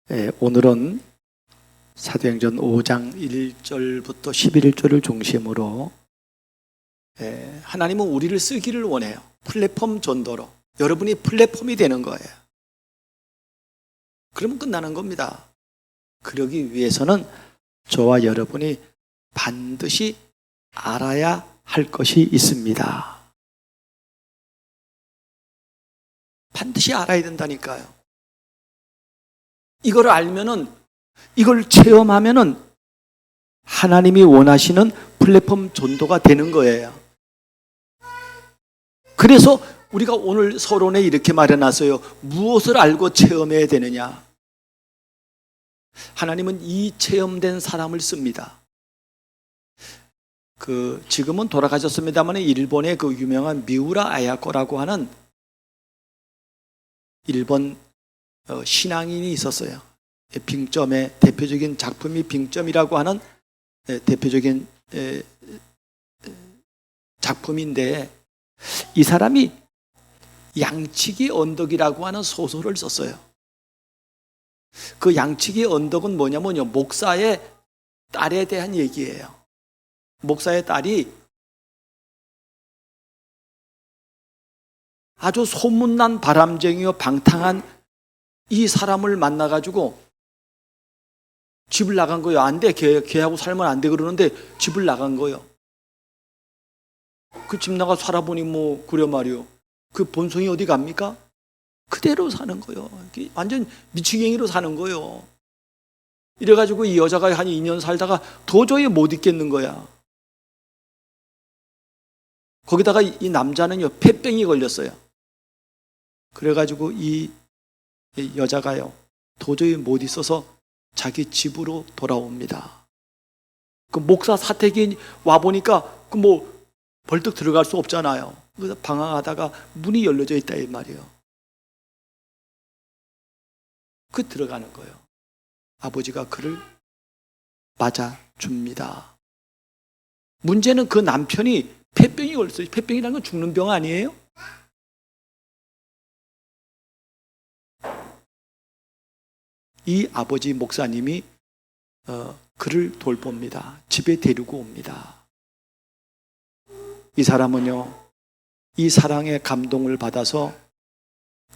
오늘은 사도행전 5장 1절부터 11절을 중심으로 하나님은 우리를 쓰기를 원해요. 플랫폼 전도로. 여러분이 플랫폼이 되는 거예요. 그러면 끝나는 겁니다. 그러기 위해서는 저와 여러분이 반드시 알아야 할 것이 있습니다. 반드시 알아야 된다니까요. 이걸 알면은, 이걸 체험하면은 하나님이 원하시는 플랫폼 전도가 되는 거예요. 그래서 우리가 오늘 서론에 이렇게 말해놨어요. 무엇을 알고 체험해야 되느냐? 하나님은 이 체험된 사람을 씁니다. 지금은 돌아가셨습니다만 일본의 그 유명한 미우라 아야코라고 하는 일본 신앙인이 있었어요. 빙점의 대표적인 작품이 빙점이라고 하는 대표적인 작품인데, 이 사람이 양치기 언덕이라고 하는 소설을 썼어요. 그 양치기 언덕은 뭐냐면요, 목사의 딸에 대한 얘기예요. 목사의 딸이 아주 소문난 바람쟁이요 방탕한 이 사람을 만나가지고 집을 나간 거예요. 안 돼, 걔하고 살면 안 돼 그러는데 집을 나간 거예요. 그 집 나가 살아보니 뭐 그래 말이요, 그 본성이 어디 갑니까? 그대로 사는 거예요. 완전 미치갱이로 사는 거예요. 이래가지고 이 여자가 한 2년 살다가 도저히 못 있겠는 거야. 거기다가 이 남자는요, 폐병이 걸렸어요. 그래가지고 이 여자가요, 도저히 못 있어서 자기 집으로 돌아옵니다. 그 목사 사택이 와보니까 그 뭐 벌떡 들어갈 수 없잖아요. 그래서 방황하다가 문이 열려져 있다 이 말이에요. 그 들어가는 거예요. 아버지가 그를 맞아줍니다. 문제는 그 남편이 폐병이 걸렸어요. 폐병이라는 건 죽는 병 아니에요? 이 아버지 목사님이 그를 돌봅니다. 집에 데리고 옵니다. 이 사람은요, 이 사랑의 감동을 받아서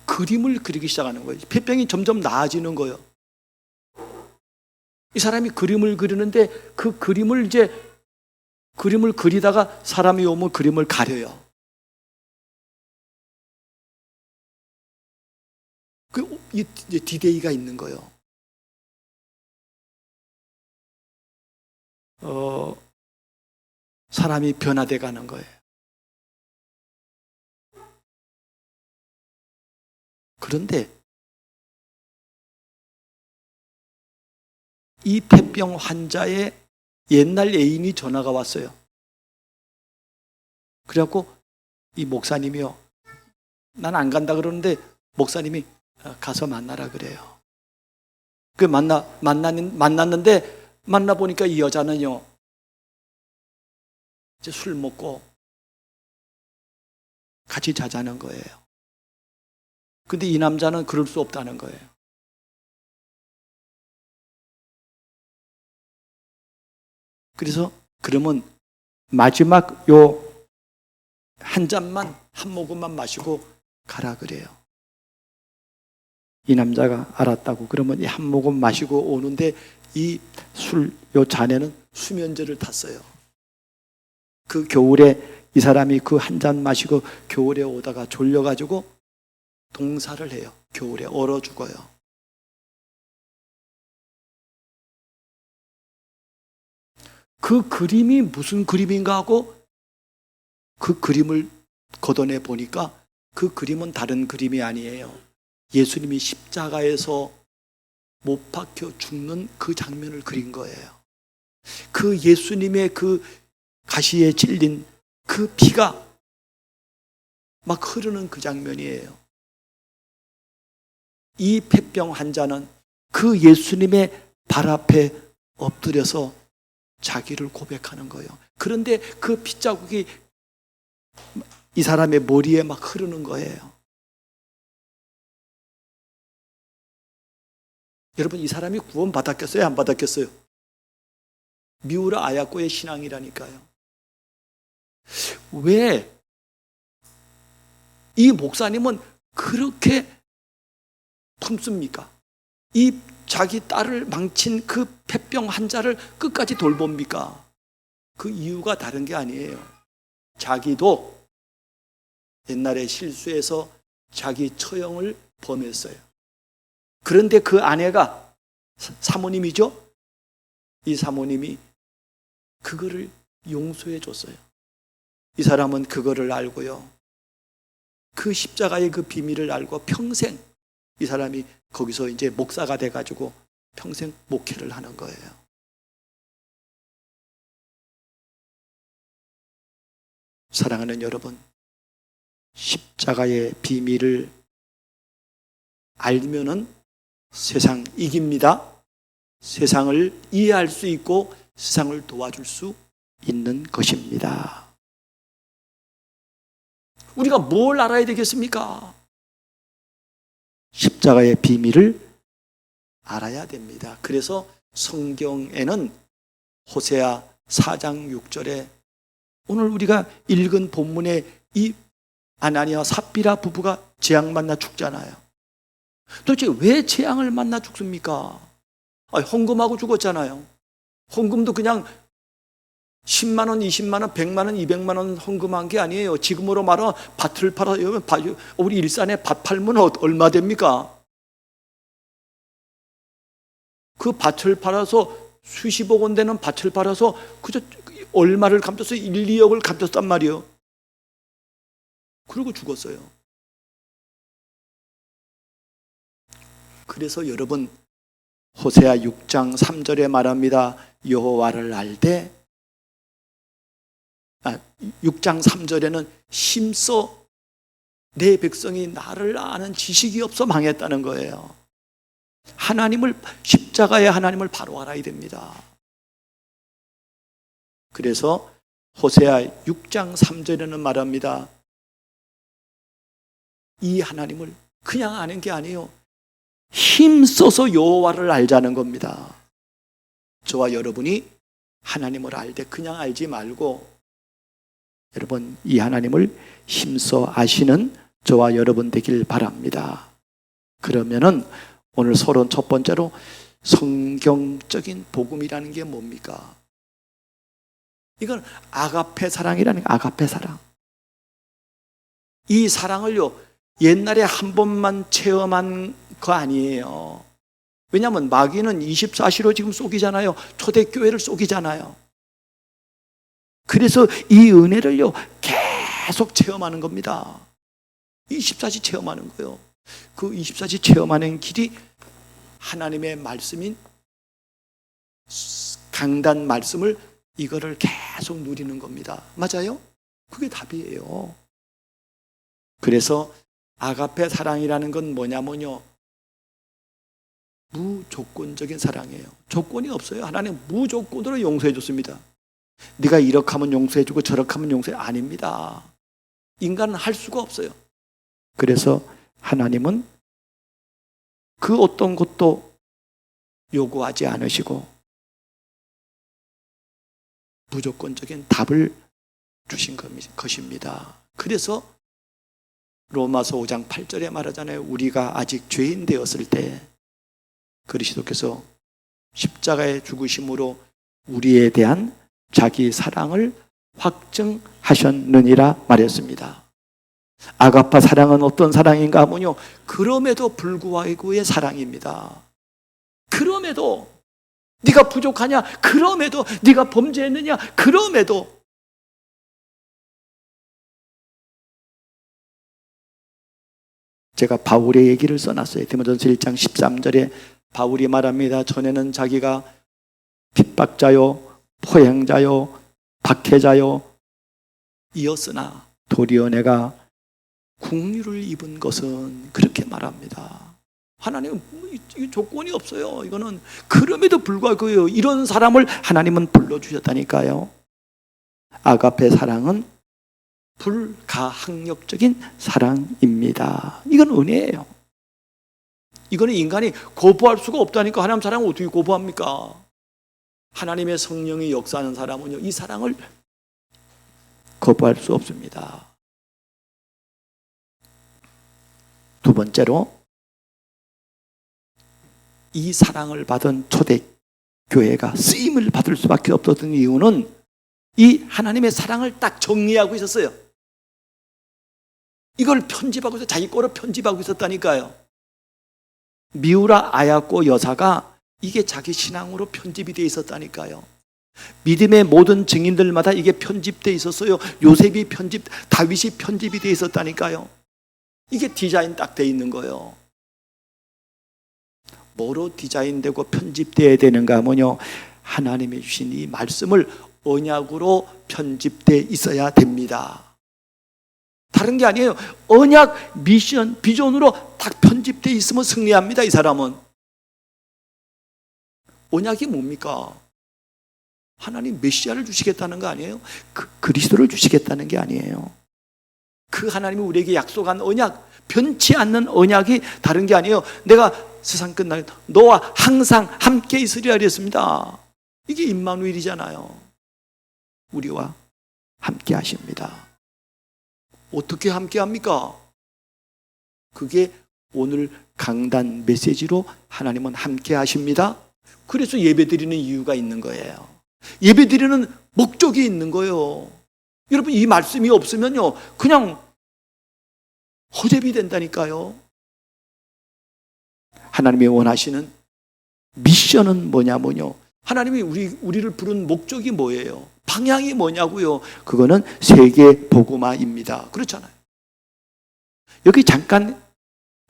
그림을 그리기 시작하는 거예요. 폐병이 점점 나아지는 거예요. 이 사람이 그림을 그리는데 그 그림을 그리다가 사람이 오면 그림을 가려요. 이 디데이가 있는 거예요. 사람이 변화돼 가는 거예요. 그런데 이 폐병 환자의 옛날 애인이 전화가 왔어요. 그래갖고 이 목사님이요, 난 안 간다 그러는데 목사님이 가서 만나라 그래요. 그 만났는데 만나보니까 이 여자는요, 이제 술 먹고 같이 자자는 거예요. 근데 이 남자는 그럴 수 없다는 거예요. 그래서 그러면 마지막 요 한 잔만, 한 모금만 마시고 가라 그래요. 이 남자가 알았다고. 그러면 이 한 모금 마시고 오는데 요 잔에는 수면제를 탔어요. 그 겨울에 이 사람이 그 한 잔 마시고 겨울에 오다가 졸려가지고 동사를 해요. 겨울에 얼어 죽어요. 그 그림이 무슨 그림인가 하고 그 그림을 걷어내 보니까 그 그림은 다른 그림이 아니에요. 예수님이 십자가에서 못 박혀 죽는 그 장면을 그린 거예요. 그 예수님의 그 가시에 찔린 그 피가 막 흐르는 그 장면이에요. 이 폐병 환자는 그 예수님의 발 앞에 엎드려서 자기를 고백하는 거예요. 그런데 그 핏자국이 이 사람의 머리에 막 흐르는 거예요. 여러분, 이 사람이 구원 받았겠어요? 안 받았겠어요? 미우라 아야코의 신앙이라니까요. 왜 이 목사님은 그렇게 품습니까? 이 자기 딸을 망친 그 폐병 환자를 끝까지 돌봅니까? 그 이유가 다른 게 아니에요. 자기도 옛날에 실수해서 자기 처형을 범했어요. 그런데 그 아내가 사모님이죠? 이 사모님이 그거를 용서해 줬어요. 이 사람은 그거를 알고요. 그 십자가의 그 비밀을 알고 평생 이 사람이 거기서 이제 목사가 돼가지고 평생 목회를 하는 거예요. 사랑하는 여러분, 십자가의 비밀을 알면은 세상 이깁니다. 세상을 이해할 수 있고 세상을 도와줄 수 있는 것입니다. 우리가 뭘 알아야 되겠습니까? 십자가의 비밀을 알아야 됩니다. 그래서 성경에는 호세아 4장 6절에 오늘 우리가 읽은 본문에 이 아나니아와 삽비라 부부가 재앙 만나 죽잖아요. 도대체 왜 재앙을 만나 죽습니까? 헌금하고 죽었잖아요. 헌금도 그냥 10만 원, 20만 원, 100만 원, 200만 원 헌금한 게 아니에요. 지금으로 말하면 밭을 팔아, 우리 일산에 밭 팔면 얼마 됩니까? 그 밭을 팔아서 수십억 원 되는 밭을 팔아서 그저 얼마를 갚았어요? 1, 2억을 갚았단 말이에요. 그러고 죽었어요. 그래서 여러분, 호세아 6장 3절에 말합니다. 여호와를 알되 6장 3절에는 힘써 내 백성이 나를 아는 지식이 없어 망했다는 거예요. 하나님을, 십자가의 하나님을 바로 알아야 됩니다. 그래서 호세아 6장 3절에는 말합니다. 이 하나님을 그냥 아는 게 아니에요. 힘써서 여호와를 알자는 겁니다. 저와 여러분이 하나님을 알 때 그냥 알지 말고 여러분, 이 하나님을 힘써 아시는 저와 여러분 되길 바랍니다. 그러면은 오늘 서론 첫 번째로 성경적인 복음이라는 게 뭡니까? 이건 아가페 사랑이라는 게 아가페 사랑. 이 사랑을요, 옛날에 한 번만 체험한 거 아니에요. 왜냐하면 마귀는 24시로 지금 속이잖아요. 초대교회를 속이잖아요. 그래서 이 은혜를요, 계속 체험하는 겁니다. 24시 체험하는 거예요. 그 24시 체험하는 길이 하나님의 말씀인 강단 말씀을 이거를 계속 누리는 겁니다. 맞아요? 그게 답이에요. 그래서 아가페 사랑이라는 건 뭐냐면요, 무조건적인 사랑이에요. 조건이 없어요. 하나님 무조건으로 용서해 줬습니다. 네가 이렇게 하면 용서해 주고 저렇게 하면 용서해, 아닙니다. 인간은 할 수가 없어요. 그래서 하나님은 그 어떤 것도 요구하지 않으시고 무조건적인 답을 주신 것입니다. 그래서 로마서 5장 8절에 말하잖아요. 우리가 아직 죄인 되었을 때 그리스도께서 십자가의 죽으심으로 우리에 대한 자기 사랑을 확증하셨느니라 말했습니다. 아가파 사랑은 어떤 사랑인가 하면요, 그럼에도 불구하고의 사랑입니다. 그럼에도 네가 부족하냐? 그럼에도 네가 범죄했느냐? 그럼에도 제가 바울의 얘기를 써놨어요. 디모데전서 1장 13절에 바울이 말합니다. 전에는 자기가 핍박자요, 포행자요, 박해자요 이었으나 도리어 내가 국류를 입은 것은, 그렇게 말합니다. 하나님은 조건이 없어요. 이거는 그럼에도 불구하고 이런 사람을 하나님은 불러주셨다니까요. 아가페 사랑은 불가항력적인 사랑입니다. 이건 은혜예요. 이거는 인간이 거부할 수가 없다니까. 하나님 사랑을 어떻게 거부합니까? 하나님의 성령이 역사하는 사람은요, 이 사랑을 거부할 수 없습니다. 두 번째로, 이 사랑을 받은 초대 교회가 쓰임을 받을 수밖에 없었던 이유는 이 하나님의 사랑을 딱 정리하고 있었어요. 이걸 편집하고 있어, 자기 거로 편집하고 있었다니까요. 미우라 아야코 여사가 이게 자기 신앙으로 편집이 되어 있었다니까요. 믿음의 모든 증인들마다 이게 편집되어 있었어요. 요셉이 편집, 다윗이 편집이 되어 있었다니까요. 이게 디자인 딱 되어 있는 거예요. 뭐로 디자인되고 편집되어야 되는가 하면요, 하나님이 주신 이 말씀을 언약으로 편집되어 있어야 됩니다. 다른 게 아니에요. 언약, 미션, 비전으로 딱 편집되어 있으면 승리합니다. 이 사람은. 언약이 뭡니까? 하나님 메시아를 주시겠다는 거 아니에요? 그리스도를 주시겠다는 게 아니에요. 그 하나님이 우리에게 약속한 언약, 변치 않는 언약이 다른 게 아니에요. 내가 세상 끝날 때 너와 항상 함께 있으리라 그랬습니다. 이게 임마누엘이잖아요. 우리와 함께 하십니다. 어떻게 함께 합니까? 그게 오늘 강단 메시지로 하나님은 함께 하십니다. 그래서 예배드리는 이유가 있는 거예요. 예배드리는 목적이 있는 거예요. 여러분, 이 말씀이 없으면요, 그냥 허접이 된다니까요. 하나님이 원하시는 미션은 뭐냐면요, 하나님이 우리를 부른 목적이 뭐예요? 방향이 뭐냐고요? 그거는 세계 복음화입니다. 그렇잖아요. 여기 잠깐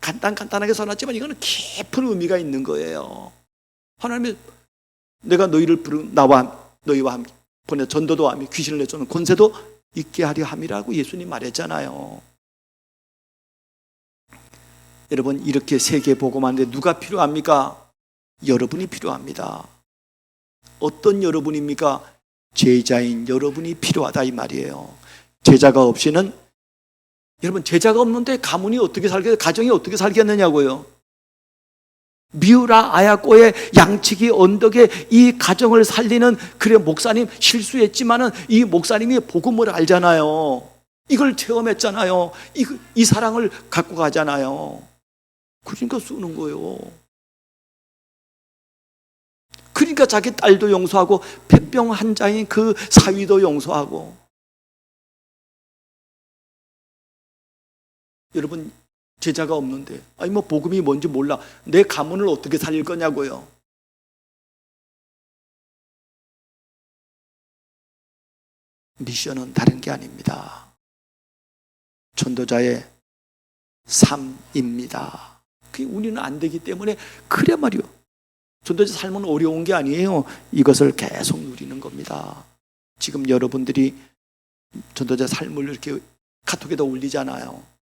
간단하게 써놨지만 이거는 깊은 의미가 있는 거예요. 하나님이 내가 너희를 부른 너희와 함께 보내 전도도 하며 귀신을 내쫓는 권세도 있게 하려 함이라고 예수님 말했잖아요. 여러분, 이렇게 세계 복음화인데 누가 필요합니까? 여러분이 필요합니다. 어떤 여러분입니까? 제자인 여러분이 필요하다 이 말이에요. 제자가 없이는, 여러분, 제자가 없는데 가문이 어떻게 살겠어요? 가정이 어떻게 살겠느냐고요. 미우라 아야코의 양치기 언덕에 이 가정을 살리는, 그래 목사님 실수했지만은 이 목사님이 복음을 알잖아요. 이걸 체험했잖아요. 이 사랑을 갖고 가잖아요. 그러니까 쓰는 거예요. 그러니까 자기 딸도 용서하고 폐병 환자인 그 사위도 용서하고. 여러분, 제자가 없는데, 아니 뭐 복음이 뭔지 몰라, 내 가문을 어떻게 살릴 거냐고요. 미션은 다른 게 아닙니다. 전도자의 삶입니다. 그게 우리는 안 되기 때문에 그래 말이요. 전도자 삶은 어려운 게 아니에요. 이것을 계속 누리는 겁니다. 지금 여러분들이 전도자 삶을 이렇게 카톡에다 올리잖아요.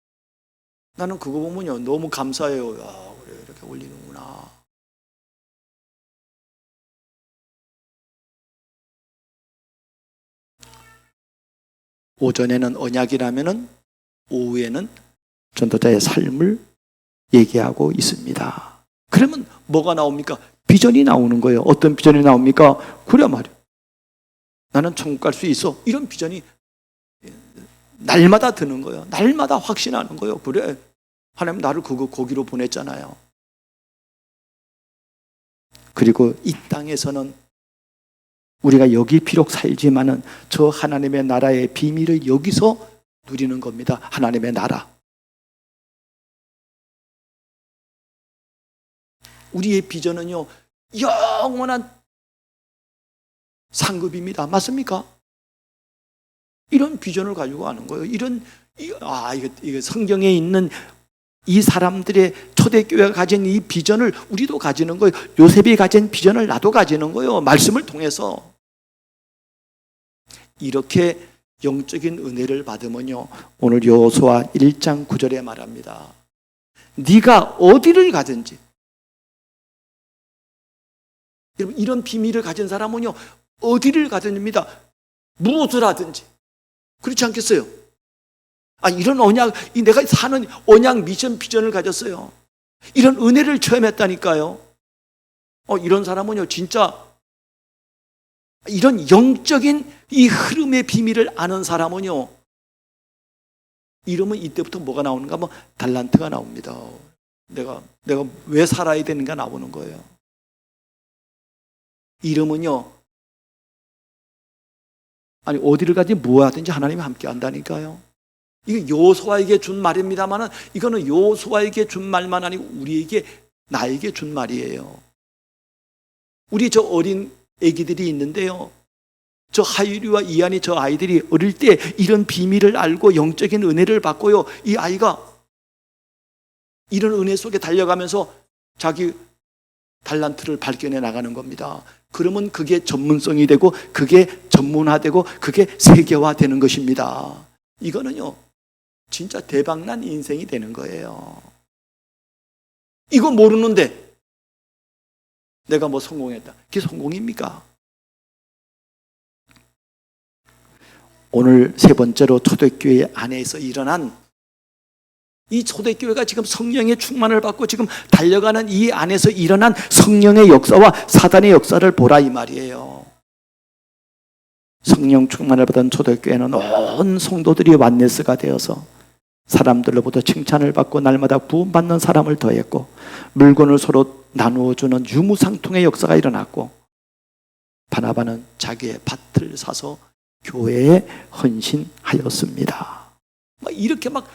나는 그거 보면요, 너무 감사해요. 야, 그래, 이렇게 올리는구나. 오전에는 언약이라면은 오후에는 전도자의 삶을 얘기하고 있습니다. 그러면 뭐가 나옵니까? 비전이 나오는 거예요. 어떤 비전이 나옵니까? 그래 말이에요. 나는 천국 갈 수 있어. 이런 비전이 날마다 드는 거예요. 날마다 확신하는 거예요. 그래, 하나님 나를 거기로 보냈잖아요. 그리고 이 땅에서는 우리가 여기 비록 살지만은 저 하나님의 나라의 비밀을 여기서 누리는 겁니다. 하나님의 나라. 우리의 비전은요, 영원한 상급입니다. 맞습니까? 이런 비전을 가지고 가는 거예요. 이게 성경에 있는 이 사람들의 초대교회가 가진 이 비전을 우리도 가지는 거예요. 요셉이 가진 비전을 나도 가지는 거예요. 말씀을 통해서. 이렇게 영적인 은혜를 받으면요, 오늘 여호수아 1장 9절에 말합니다. 네가 어디를 가든지, 여러분, 이런 비밀을 가진 사람은요, 어디를 가든지입니다. 무엇을 하든지. 그렇지 않겠어요? 이런 언약, 내가 사는 언약 미션 비전을 가졌어요. 이런 은혜를 체험했다니까요. 이런 사람은요, 진짜 이런 영적인 이 흐름의 비밀을 아는 사람은요, 이러면 이때부터 뭐가 나오는가? 뭐 달란트가 나옵니다. 내가 왜 살아야 되는가 나오는 거예요. 이름은요, 아니 어디를 가든지 뭐 하든지 하나님이 함께 한다니까요. 이게 요수아에게 준 말입니다만은 이거는 요수아에게 준 말만 아니고 우리에게, 나에게 준 말이에요. 우리 저 어린 애기들이 있는데요, 저 하율이와 이한이, 저 아이들이 어릴 때 이런 비밀을 알고 영적인 은혜를 받고요, 이 아이가 이런 은혜 속에 달려가면서 자기 달란트를 발견해 나가는 겁니다. 그러면 그게 전문성이 되고 그게 전문화되고 그게 세계화되는 것입니다. 이거는요, 진짜 대박난 인생이 되는 거예요. 이거 모르는데 내가 뭐 성공했다, 그게 성공입니까? 오늘 세 번째로 초대교회 안에서 일어난, 이 초대교회가 지금 성령의 충만을 받고 지금 달려가는 이 안에서 일어난 성령의 역사와 사단의 역사를 보라 이 말이에요. 성령 충만을 받은 초대교회는 온 성도들이 왓네스가 되어서 사람들로부터 칭찬을 받고 날마다 구원받는 사람을 더했고, 물건을 서로 나누어주는 유무상통의 역사가 일어났고, 바나바는 자기의 밭을 사서 교회에 헌신하였습니다. 이렇게 막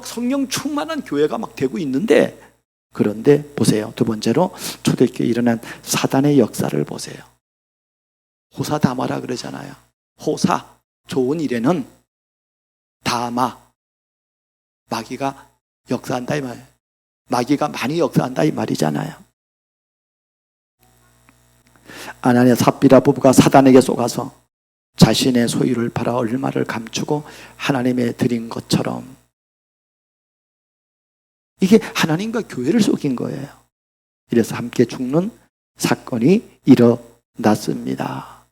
성령 충만한 교회가 막 되고 있는데, 그런데 보세요. 두 번째로 초대교회에 일어난 사단의 역사를 보세요. 호사다마라 그러잖아요. 호사, 좋은 일에는 다마, 마귀가 역사한다 이 말이에요. 마귀가 많이 역사한다 이 말이잖아요. 아나니아 삽비라 부부가 사단에게 속아서 자신의 소유를 팔아 얼마를 감추고 하나님의 드린 것처럼, 이게 하나님과 교회를 속인 거예요. 이래서 함께 죽는 사건이 일어났습니다.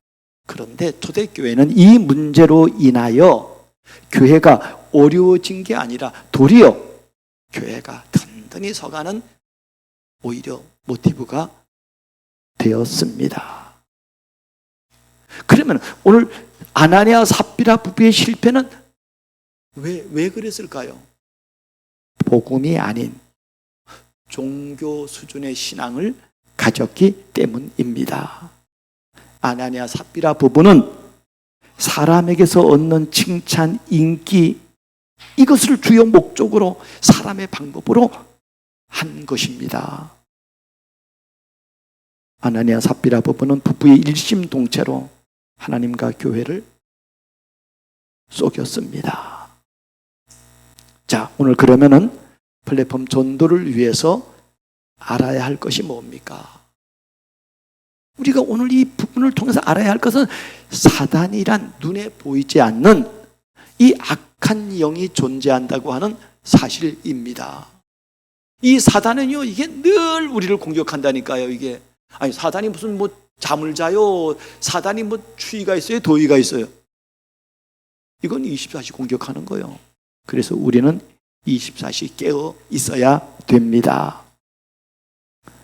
그런데 초대교회는 이 문제로 인하여 교회가 어려워진 게 아니라 도리어 교회가 든든히 서가는 오히려 모티브가 되었습니다. 그러면 오늘 아나니아 삽비라 부부의 실패는 왜 그랬을까요? 복음이 아닌 종교 수준의 신앙을 가졌기 때문입니다. 아나니아 삽비라 부부는 사람에게서 얻는 칭찬, 인기, 이것을 주요 목적으로 사람의 방법으로 한 것입니다. 아나니아 삽비라 부부는 부부의 일심동체로 하나님과 교회를 속였습니다. 자, 오늘 그러면은 플랫폼 전도를 위해서 알아야 할 것이 뭡니까? 우리가 오늘 이 부분을 통해서 알아야 할 것은 사단이란 눈에 보이지 않는 이 악한 영이 존재한다고 하는 사실입니다. 이 사단은요, 이게 늘 우리를 공격한다니까요. 이게 아니 사단이 무슨 뭐 잠을 자요, 사단이 뭐 추위가 있어요, 더위가 있어요. 이건 24시 공격하는 거예요. 그래서 우리는 24시 깨어 있어야 됩니다.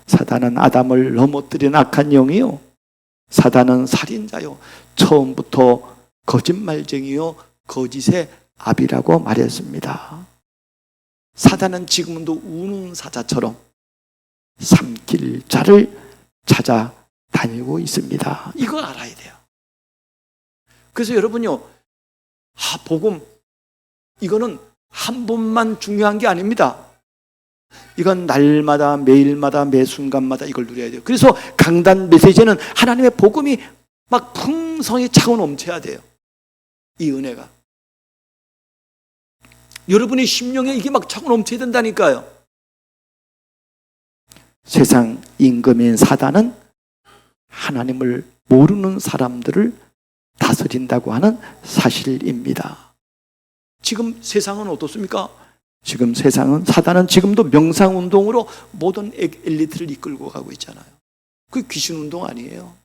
사단은 아담을 넘어뜨린 악한 영이요, 사단은 살인자요, 처음부터 거짓말쟁이요, 거짓의 아비라고 말했습니다. 사단은 지금도 우는 사자처럼 삼킬 자를 찾아다니고 있습니다. 이걸 알아야 돼요. 그래서 여러분요, 복음 이거는 한 번만 중요한 게 아닙니다. 이건 날마다, 매일마다, 매 순간마다 이걸 누려야 돼요. 그래서 강단 메시지는 하나님의 복음이 막 풍성히 차고 넘쳐야 돼요. 이 은혜가 여러분의 심령에 이게 막 차고 넘쳐야 된다니까요. 세상 임금인 사단은 하나님을 모르는 사람들을 다스린다고 하는 사실입니다. 지금 세상은 어떻습니까? 지금 세상은, 사단은 지금도 명상운동으로 모든 엘리트를 이끌고 가고 있잖아요. 그게 귀신운동 아니에요.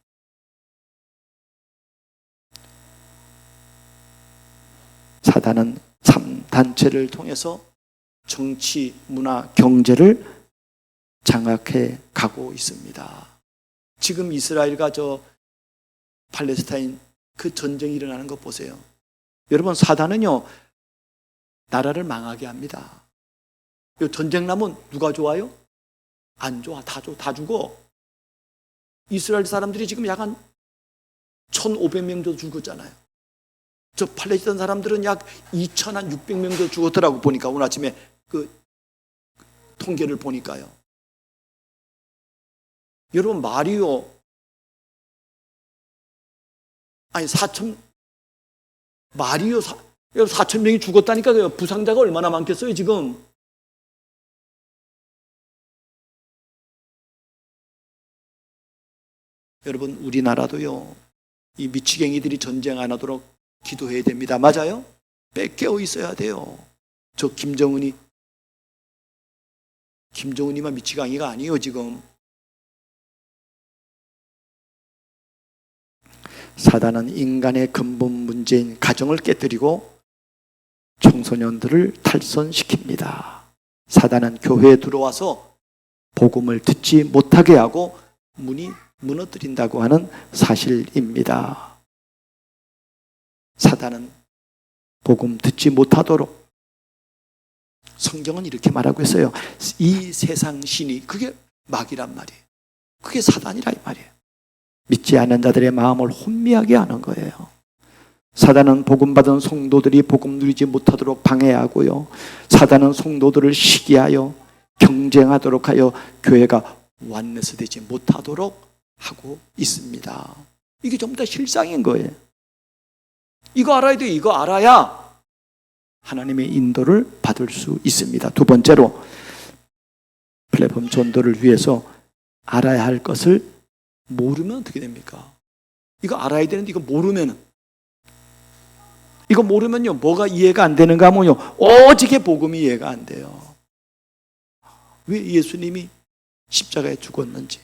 사단은 3단체를 통해서 정치, 문화, 경제를 장악해 가고 있습니다. 지금 이스라엘과 저 팔레스타인 그 전쟁이 일어나는 거 보세요. 여러분, 사단은요 나라를 망하게 합니다. 전쟁 나면 누가 좋아요? 안 좋아. 다 죽어. 이스라엘 사람들이 지금 약 한 1,500명 정도 죽었잖아요. 저 팔레스타인 사람들은 약 2,600명 정도 죽었더라고. 보니까 오늘 아침에 그 통계를 보니까요. 여러분, 말이요, 아니 4,000명이 죽었다니까요. 부상자가 얼마나 많겠어요 지금. 여러분, 우리나라도요 이 미치갱이들이 전쟁 안 하도록 기도해야 됩니다. 맞아요? 깨어 있어야 돼요. 저 김정은이만 미치광이가 아니에요 지금. 사단은 인간의 근본 문제인 가정을 깨뜨리고 청소년들을 탈선시킵니다. 사단은 교회에 들어와서 복음을 듣지 못하게 하고 문이 무너뜨린다고 하는 사실입니다. 사단은 복음 듣지 못하도록, 성경은 이렇게 말하고 있어요. 이 세상 신이, 그게 마귀란 말이에요. 그게 사단이라 이 말이에요. 믿지 않는 자들의 마음을 혼미하게 하는 거예요. 사단은 복음 받은 성도들이 복음 누리지 못하도록 방해하고요. 사단은 성도들을 시기하여 경쟁하도록 하여 교회가 완내스 되지 못하도록 하고 있습니다. 이게 전부 다 실상인 거예요. 이거 알아야 돼요. 이거 알아야 하나님의 인도를 받을 수 있습니다. 두 번째로, 플랫폼 전도를 위해서 알아야 할 것을 모르면 어떻게 됩니까? 이거 알아야 되는데 이거 모르면요 뭐가 이해가 안 되는가 하면요 오직의 복음이 이해가 안 돼요. 왜 예수님이 십자가에 죽었는지,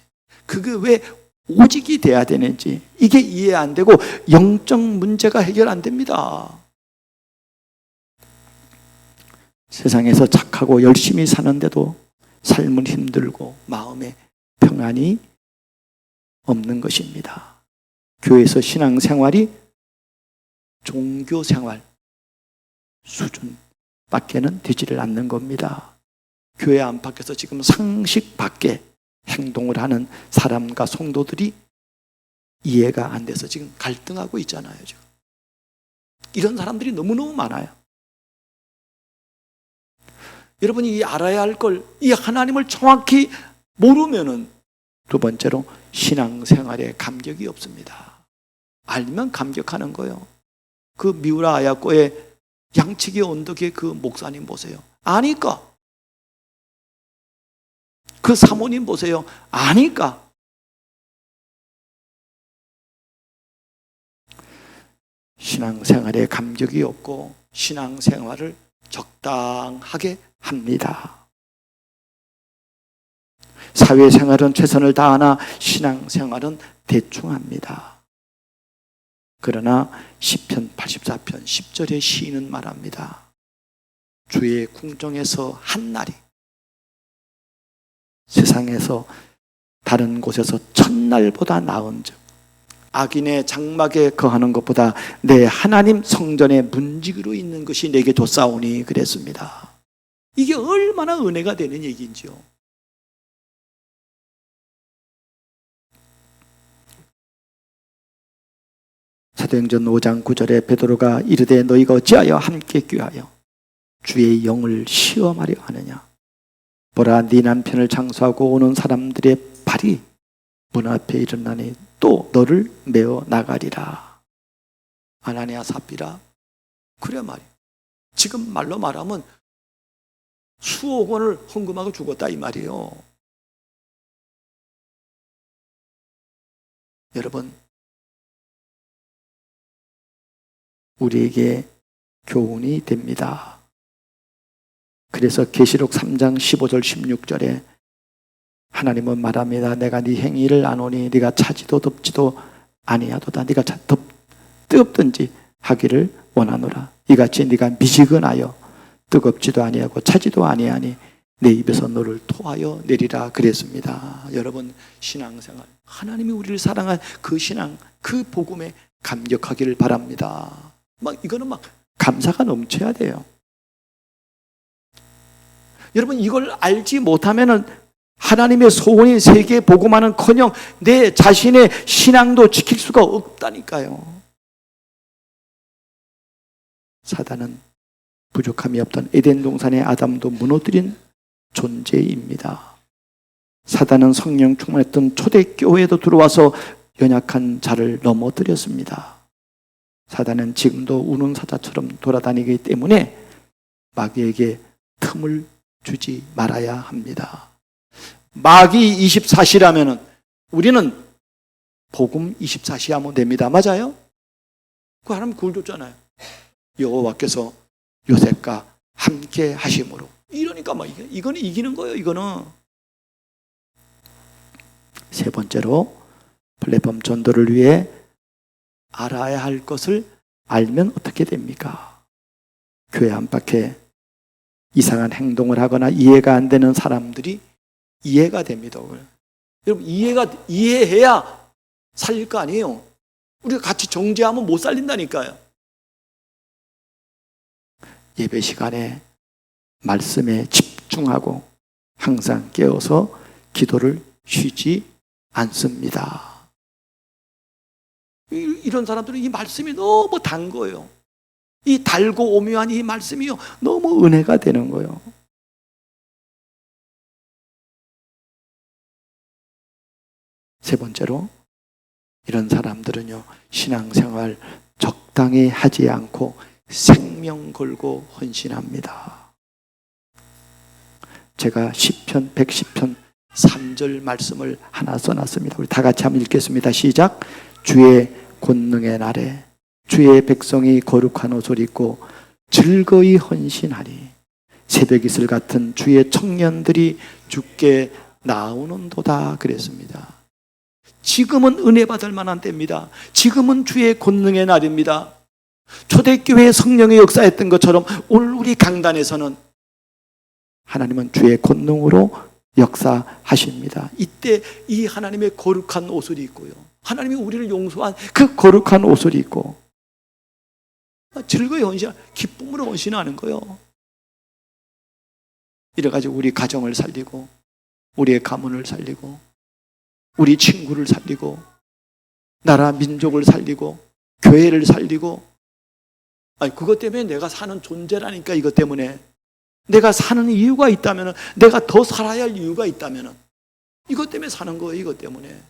그게 왜 오직이 돼야 되는지, 이게 이해 안 되고 영적 문제가 해결 안 됩니다. 세상에서 착하고 열심히 사는데도 삶은 힘들고 마음에 평안이 없는 것입니다. 교회에서 신앙생활이 종교생활 수준밖에는 되지를 않는 겁니다. 교회 안팎에서 지금 상식 밖에 행동을 하는 사람과 성도들이 이해가 안 돼서 지금 갈등하고 있잖아요. 지금 이런 사람들이 너무너무 많아요. 여러분이 이 알아야 할 걸, 이 하나님을 정확히 모르면은 두 번째로 신앙생활에 감격이 없습니다. 알면 감격하는 거예요. 그 미우라 아야코의 양치기 언덕의 그 목사님 보세요. 아니까. 그 사모님 보세요. 아니까. 신앙생활에 감격이 없고 신앙생활을 적당하게 합니다. 사회생활은 최선을 다하나 신앙생활은 대충 합니다. 그러나 시편 84편 10절의 시인은 말합니다. 주의 궁정에서 한 날이 세상에서 다른 곳에서 천날보다 나은즉 악인의 장막에 거하는 것보다 내 하나님 성전에 문지기로 있는 것이 내게 좋사오니 그랬습니다. 이게 얼마나 은혜가 되는 얘기인지요. 사도행전 5장 9절에 베드로가 이르되 너희가 어찌하여 함께 귀하여 주의 영을 시험하려 하느냐. 보라, 네 남편을 장수하고 오는 사람들의 발이 문 앞에 일어나니 또 너를 메어 나가리라. 아나니아 삽비라. 그래 말이야. 지금 말로 말하면 수억 원을 헌금하고 죽었다 이 말이에요. 여러분, 우리에게 교훈이 됩니다. 그래서 계시록 3장 15절 16절에 하나님은 말합니다. 내가 네 행위를 아노니 네가 차지도 덥지도 아니하도다. 네가 뜨겁든지 하기를 원하노라. 이같이 네가 미지근하여 뜨겁지도 아니하고 차지도 아니하니 내 입에서 너를 토하여 내리라 그랬습니다. 여러분, 신앙생활, 하나님이 우리를 사랑한 그 신앙, 그 복음에 감격하기를 바랍니다. 이거는 감사가 넘쳐야 돼요. 여러분, 이걸 알지 못하면은 하나님의 소원인 세계 복음화는커녕 내 자신의 신앙도 지킬 수가 없다니까요. 사단은 부족함이 없던 에덴 동산의 아담도 무너뜨린 존재입니다. 사단은 성령 충만했던 초대교회에도 들어와서 연약한 자를 넘어뜨렸습니다. 사단은 지금도 우는 사자처럼 돌아다니기 때문에 마귀에게 틈을 주지 말아야 합니다. 마귀 24시라면 우리는 복음 24시 하면 됩니다. 맞아요? 그 하나님 그걸 줬잖아요. 여호와께서 요셉과 함께 하심으로. 이러니까 이거는 이기는 거예요. 이거는. 세 번째로, 플랫폼 전도를 위해 알아야 할 것을 알면 어떻게 됩니까? 교회 안팎에 이상한 행동을 하거나 이해가 안 되는 사람들이 이해가 됩니다. 여러분, 이해해야 살릴 거 아니에요. 우리가 같이 정죄하면 못 살린다니까요. 예배 시간에 말씀에 집중하고 항상 깨어서 기도를 쉬지 않습니다. 이런 사람들은 이 말씀이 너무 단 거예요. 이 달고 오묘한 이 말씀이요, 너무 은혜가 되는 거예요. 세 번째로, 이런 사람들은요, 신앙생활 적당히 하지 않고 생명 걸고 헌신합니다. 제가 시편 110편 3절 말씀을 하나 써놨습니다. 우리 다 같이 한번 읽겠습니다. 시작. 주의 권능의 날에 주의 백성이 거룩한 옷을 입고 즐거이 헌신하리. 새벽 이슬 같은 주의 청년들이 주께 나오는도다 그랬습니다. 지금은 은혜 받을 만한 때입니다. 지금은 주의 권능의 날입니다. 초대교회의 성령의 역사했던 것처럼 오늘 우리 강단에서는 하나님은 주의 권능으로 역사하십니다. 이때 이 하나님의 거룩한 옷을 입고요, 하나님이 우리를 용서한 그 거룩한 옷을 입고 즐거이 헌신, 기쁨으로 헌신하는 거예요. 이래가지고 우리 가정을 살리고, 우리의 가문을 살리고, 우리 친구를 살리고, 나라 민족을 살리고, 교회를 살리고. 그것 때문에 내가 사는 존재라니까. 이것 때문에 내가 사는 이유가 있다면, 내가 더 살아야 할 이유가 있다면 이것 때문에 사는 거예요. 이것 때문에.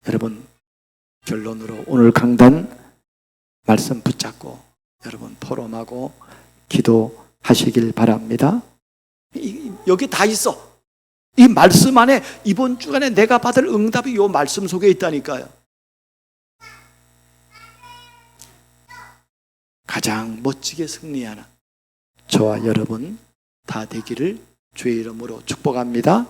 여러분, 결론으로 오늘 강단 말씀 붙잡고 여러분 포럼하고 기도하시길 바랍니다. 여기 다 있어. 이 말씀 안에 이번 주간에 내가 받을 응답이 이 말씀 속에 있다니까요. 가장 멋지게 승리하는 저와 여러분 다 되기를 주의 이름으로 축복합니다.